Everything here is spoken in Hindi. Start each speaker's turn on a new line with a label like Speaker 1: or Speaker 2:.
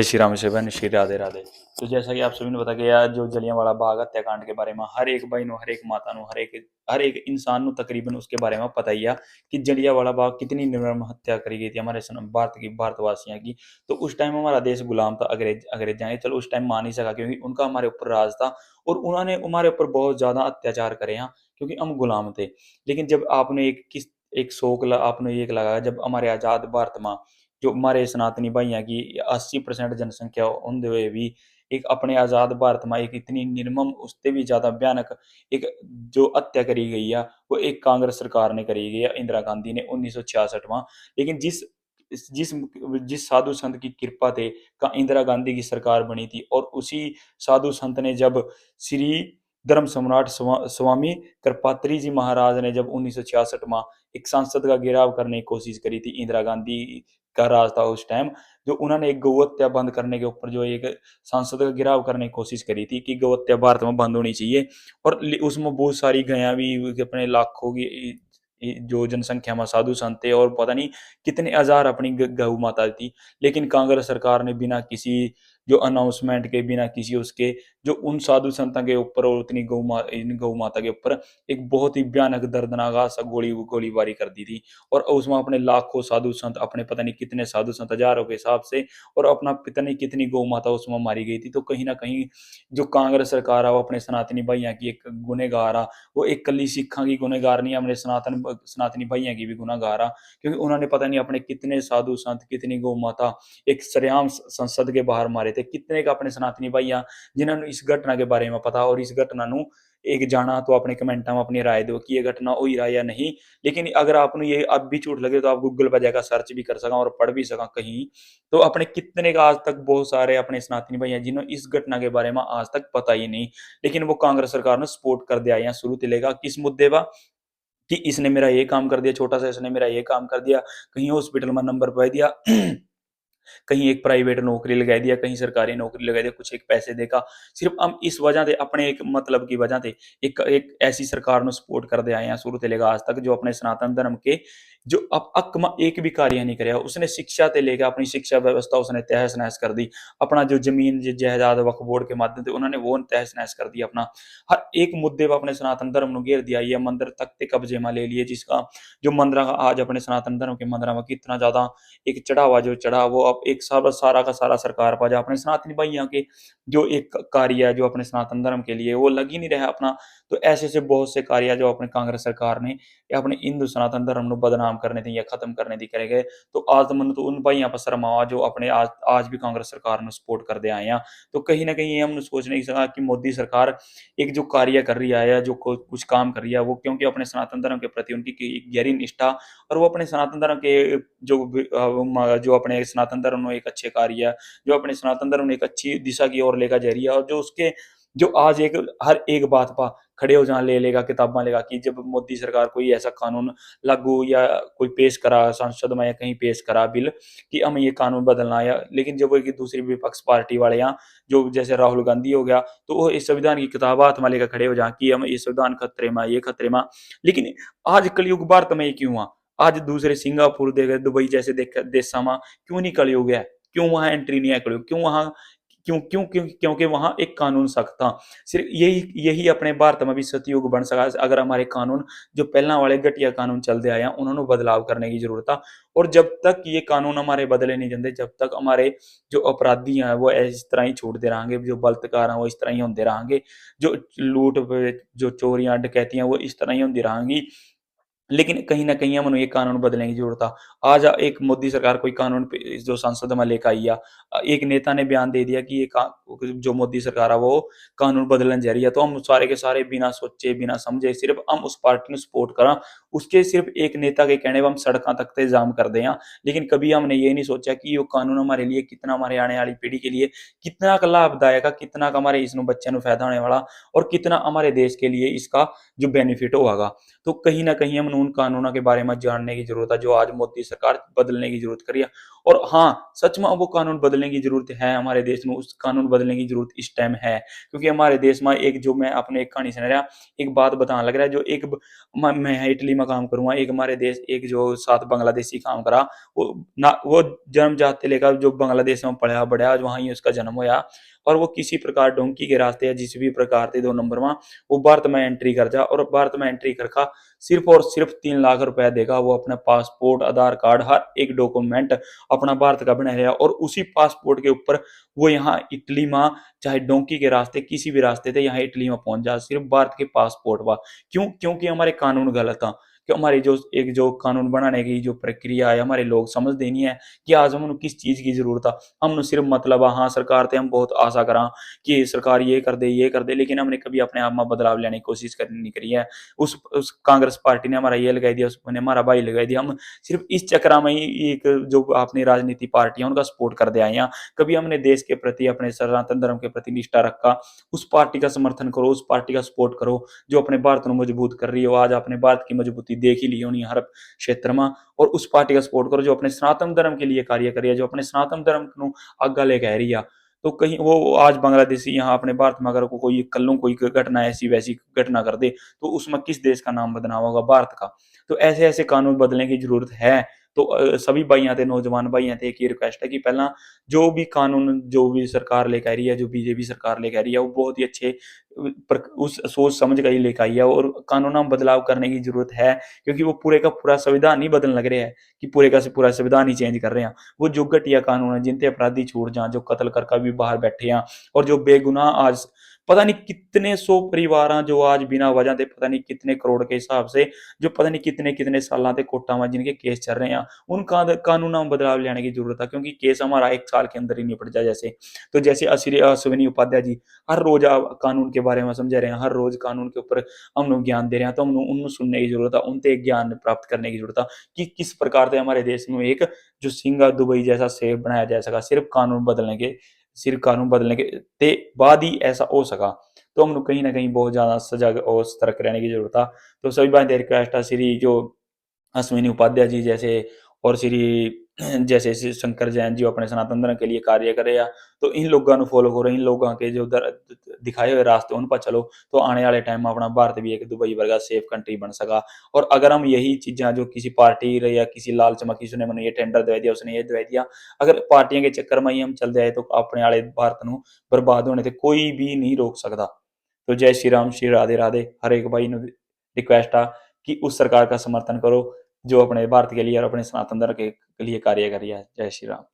Speaker 1: जय श्री राम सेवन श्री राधे राधे। तो जैसा कि आप सभी ने बता कि यार जो जलियांवाला बाग हत्याकांड के बारे में हर एक भाई नो हर एक माता नो हर एक इंसान नो तकरीबन उसके बारे में पता ही है कि जलियांवाला बाग कितनी निर्मम हत्या करी गई थी हमारे भारत की भारतवासियों की। तो उस टाइम हमारा देश गुलाम था अंग्रेज जाए चलो उस टाइम मान ही सका क्योंकि उनका हमारे ऊपर राज था और उन्होंने हमारे ऊपर बहुत ज्यादा अत्याचार करे हैं क्योंकि हम गुलाम थे। लेकिन जब आपने एक शौक आपने एक लगाया जब हमारे आजाद भारत में जो हमारे सनातनी भाइयों की 80% जनसंख्या होते हुए भी एक अपने आजाद भारत में एक इतनी निर्मम उससे भी ज्यादा भयानक एक जो हत्या करी गई है वो एक कांग्रेस सरकार ने करी गई है इंदिरा गांधी ने 1966 में। लेकिन जिस जिस जिस साधु संत की कृपा थे का इंदिरा गांधी की सरकार बनी थी और उसी साधु संत ने जब श्री धर्म सम्राट स्वामी कृपात्री जी महाराज ने जब 1966 में एक सांसद का घेराव करने की कोशिश करी थी इंदिरा गांधी का राज था उस टाइम। जो उन्होंने एक गौहत्या बंद करने के ऊपर जो एक सांसद का घेराव करने की कोशिश करी थी कि गौहत्या भारत में बंद होनी चाहिए और उसमें बहुत सारी गया भी अपने लाखों की जो जनसंख्या में साधु संत थे और पता नहीं कितने हजार अपनी गौ माता थी। लेकिन कांग्रेस सरकार ने बिना किसी जो अनाउंसमेंट के बिना किसी उसके जो उन साधु संतों के ऊपर और उतनी इन गौ माता के ऊपर एक बहुत ही भयानक दर्दनाक सा गोलीबारी कर दी थी। और उसमें अपने लाखों साधु संत अपने पता नहीं कितने साधु संत हजारों के हिसाब से और अपना पता नहीं कितनी गौ माता उसमें मारी गई थी। तो कहीं ना कहीं जो कांग्रेस सरकार है वो अपने सनातनी भैया की एक गुनेगार आ वो एक कली सिखा की गुनेगार नहीं अपने सनातनी भैया की भी गुनागार आ क्योंकि उन्होंने पता नहीं अपने कितने साधु संत कितनी गौ माता एक सरेआम संसद के बाहर मारे थे कितने का अपने सनातनी भैया जिन्होंने इस घटना के बारे में पता और इस घटना नु एक जाना तो अपने कमेंटा में अपनी राय दो कि ये घटना हुई रहा या नहीं। लेकिन अगर आपने ये अब भी झूठ लगे तो आप गूगल पर जाकर सर्च भी कर सका और पढ़ भी सका कहीं। तो अपने कितने का आज तक बहुत सारे अपने सनातनी भैया जिन्होंने इस घटना के बारे में आज तक पता ही नहीं। लेकिन वो कांग्रेस सरकार ने सपोर्ट कर दिया यहाँ शुरू से लेगा किस मुद्दे पर कि इसने मेरा ये काम कर दिया छोटा सा इसने मेरा ये काम कर दिया कहीं हॉस्पिटल में नंबर पा दिया कहीं एक प्राइवेट नौकरी लगा दिया कहीं सरकारी नौकरी लगा दिया कुछ एक पैसे देगा सिर्फ हम इस वजह से अपने एक मतलब की वजह से एक ऐसी सरकार ने सपोर्ट कर दिया यहाँ शुरू से लेकर आज तक जो अपने सनातन धर्म के जो अब अक में एक भी कार्य नहीं करे उसने शिक्षा से लेकर अपनी शिक्षा व्यवस्था उसने तहस नहस कर दी। अपना जो जमीन जायदाद वक्फ बोर्ड के माध्यम से उन्होंने वो तहस नहस कर दिया। अपना हर एक मुद्दे पर अपने सनातन धर्म को घेर दिया ये मंदिर तख्ते कब्जे में ले लिए जिसका जो मंदिर आज अपने सनातन धर्म के मंदिर में कितना ज्यादा एक चढ़ावा जो चढ़ा वो अब एक सारा का सारा सरकार पर अपने सनातनी भाइयों के जो एक कार्य है जो अपने सनातन धर्म के लिए वो लग ही नहीं रहा अपना। तो ऐसे से बहुत से कार्य जो अपने कांग्रेस सरकार ने या अपने हिंदू सनातन धर्म को बदनाम करने थे या खत्म करने दी करे गए। तो आज तो मन तो उन भाइयों पर शर्म आवा जो अपने आज भी कांग्रेस सरकार ने सपोर्ट कर दे आए हैं। तो कहीं ना कहीं हम सोच नहीं सका कि मोदी सरकार एक जो कार्य कर रही है या जो कुछ काम कर रही है वो क्योंकि अपने सनातन धर्म के प्रति उनकी गहरी निष्ठा और वो अपने सनातन धर्म के जो अपने सनातन धर्म में एक अच्छे कार्य है जो अपने सनातन धर्म ने एक अच्छी दिशा की ओर लेकर जा रही है और जो उसके जो आज एक हर एक बात पर खड़े हो जाने ले लेगा किताबा लेगा कि जब मोदी सरकार कोई ऐसा कानून लागू या कोई पेश करा संसद में या कहीं पेश करा बिल कि हमें ये कानून बदलना है। लेकिन जब वो एक दूसरी विपक्ष पार्टी वाले यहाँ जो जैसे राहुल गांधी हो गया तो वो इस संविधान की किताब हाथ में लेकर खड़े हो जाए कि हम ये संविधान खतरे में ये खतरे में। लेकिन आज कलयुग भारत में ये क्यों हुआ आज दूसरे सिंगापुर देख दुबई जैसे देश में क्यों नहीं कलयुग है क्यों वहां एंट्री नहीं है कलयुग क्यों वहां क्यों क्यों क्यों क्योंकि वहां एक कानून सख्त था। सिर्फ यही यही अपने भारत में भी सतयुग बन सका अगर हमारे कानून जो पहला वाले घटिया कानून चलते आए हैं उन्होंने बदलाव करने की जरूरत था। और जब तक ये कानून हमारे बदले नहीं जाते जब तक हमारे जो अपराधी हैं वो इस तरह ही छोड़ते रहेंगे जो बलात्कार हैं वो इस तरह ही होते रहेंगे जो लूट जो चोरियां डकैतियां वो इस तरह ही होती रहेंगी। लेकिन कहीं न कहीं हम ये कानून बदलने की ज़रूरत था। आज एक मोदी सरकार कोई कानून पे जो संसद में लेकर आई है। एक नेता ने बयान दे दिया कि ये का जो मोदी सरकार है वो कानून बदलने जा रही है। तो हम सारे के सारे बिना सोचे, बिना समझे सिर्फ़ हम उस पार्टी को सपोर्ट करा। उसके सिर्फ़ एक नेता के कहने पे हम सड़कों तक ते जाम कर दें। लेकिन कभी हमने ये नहीं सोचा कि ये कानून हमारे लिए कितना हमारे आने वाली पीढ़ी के लिए कितना क लाभदायक है, कितना क हमारे इसमें बच्चों को फ़ायदा होने वाला और कितना हमारे देश के लिए इसका जो बेनिफिट होगा। तो कहीं न कहीं हम कानूनों के बारे में जानने की जरूरत है, जो आज मोदी सरकार बदलने की जरूरत करी है। और हाँ, सच में वो कानून बदलने की जरूरत है हमारे देश में, उस कानून बदलने की जरूरत इस टाइम है, क्योंकि हमारे देश में एक जो मैं अपने एक कहानी सुना रहा, एक बात बताने लग रहा है, जो एक मैं इटली में काम करूंगा, एक हमारे देश एक जो 7 बांग्लादेशी काम करा, वो जन्म जाते लेकर जो बांग्लादेश में पढ़ा बढ़ा, आज वहां ही उसका जन्म हुआ, और वो किसी प्रकार डोंकी के रास्ते या जिस भी प्रकार थे 2 नंबर में वो भारत में एंट्री कर जा, और भारत में एंट्री करका सिर्फ और सिर्फ 3 लाख रुपया देगा, वो अपना पासपोर्ट, आधार कार्ड, हर एक डॉक्यूमेंट अपना भारत का बना लिया, और उसी पासपोर्ट के ऊपर वो यहाँ इटली में चाहे डोंकी के रास्ते किसी भी रास्ते थे यहाँ इटली में पहुंच जा, सिर्फ भारत के पासपोर्ट पर। क्यों? क्योंकि हमारे कानून गलत था, कि हमारी जो एक जो कानून बनाने की जो प्रक्रिया है, हमारे लोग समझते नहीं है कि आज हम किस चीज की जरूरत है। हम सिर्फ मतलब हाँ सरकार थे, हम बहुत आशा करा कि सरकार ये कर दे, लेकिन हमने कभी अपने आप में बदलाव लाने की कोशिश करनी नहीं करी है। उस कांग्रेस पार्टी ने हमारा ये लगाई दिया, उसने हमारा भाई लगाई दिया, हम सिर्फ इस चक्र में ही एक जो अपनी राजनीति पार्टी है उनका सपोर्ट कर दे आए हैं। कभी हमने देश के प्रति, अपने सनातन धर्म के प्रति निष्ठा रखा, उस पार्टी का समर्थन करो, उस पार्टी का सपोर्ट करो जो अपने भारत को मजबूत कर रही हो। आज अपने भारत की मजबूती देख ही ली होनी हर क्षेत्र में, और उस पार्टी का सपोर्ट करो जो अपने सनातन धर्म के लिए कार्य कर रही है, जो अपने सनातन धर्म को आगे लेके आ रही है। तो कहीं वो आज बांग्लादेशी यहाँ अपने भारत में अगर कोई कल कोई घटना ऐसी वैसी घटना कर दे, तो उसमें किस देश का नाम बदनाम होगा? भारत का। तो ऐसे ऐसे कानून बदलने की जरूरत है। तो सभी भाइयों थे, नौजवान भाइयों थे, एक ही रिक्वेस्ट है कि पहला जो भी कानून जो भी सरकार लेकर आ रही है, जो बीजेपी सरकार लेकर आ रही है, वो बहुत ही अच्छे उस सोच समझ कर ही लेकर आई है, और कानून में बदलाव करने की जरूरत है, क्योंकि वो पूरे का पूरा संविधान ही बदलने लग रहे हैं, कि पूरे का पूरा संविधान ही चेंज कर रहे हैं। वो जो घटिया कानून है, जिनते अपराधी छूट जाए, जो कत्ल कर भी बाहर बैठे हैं, और जो बेगुनाह आज पता नहीं कितने 100 परिवार हैं जो आज बिना वजह से पता नहीं कितने करोड़ के हिसाब से, जो पता नहीं कितने कितने साल से कोर्टा में जिनके केस चल रहे हैं, उन कानूनों में बदलाव लाने की जरूरत है, क्योंकि केस हमारा 1 साल के अंदर ही निपट जाए। जैसे तो जैसे अश्विनी उपाध्याय जी हर रोज कानून के बारे में समझा रहे हैं, हर रोज कानून के ऊपर हम ज्ञान दे रहे हैं, तो हम उन सुनने की जरूरत है, उनसे ज्ञान प्राप्त करने की जरूरत है कि किस प्रकार से हमारे देश में एक जो सिंगा दुबई जैसा सेफ बनाया जा सका, सिर्फ कानून बदलने के ते बाद ही ऐसा हो सका। तो हम कहीं ना कहीं बहुत ज्यादा सजग और सतर्क रहने की जरूरत है। तो सभी बात रिक्वेस्ट है, श्री जो अश्विनी उपाध्याय जी जैसे, और श्री जैसे श्री शंकर जैन जी अपने सनातन धर्म के लिए कार्य करे या, तो इन लोगों को फॉलो करो, इन लोगों के जो दिखाए हुए रास्ते उन पर चलो, तो आने वाले टाइम में अपना भारत भी एक दुबई वर्गा सेफ कंट्री बन सका। और अगर हम यही चीजें जो किसी पार्टी या किसी लालच में किसी ने मैंने ये टेंडर दे दिया, उसने ये दे दिया, अगर पार्टियों के चक्कर में ही हम चल जाए, तो अपने वाले भारत को बर्बाद होने से कोई भी नहीं रोक सकता। तो जय श्री राम, श्री राधे राधे। हर एक भाई ने रिक्वेस्ट है कि उस सरकार का समर्थन करो जो अपने भारत के लिए और अपने सनातन धर्म के लिए कार्य कर रही है। जय श्री राम।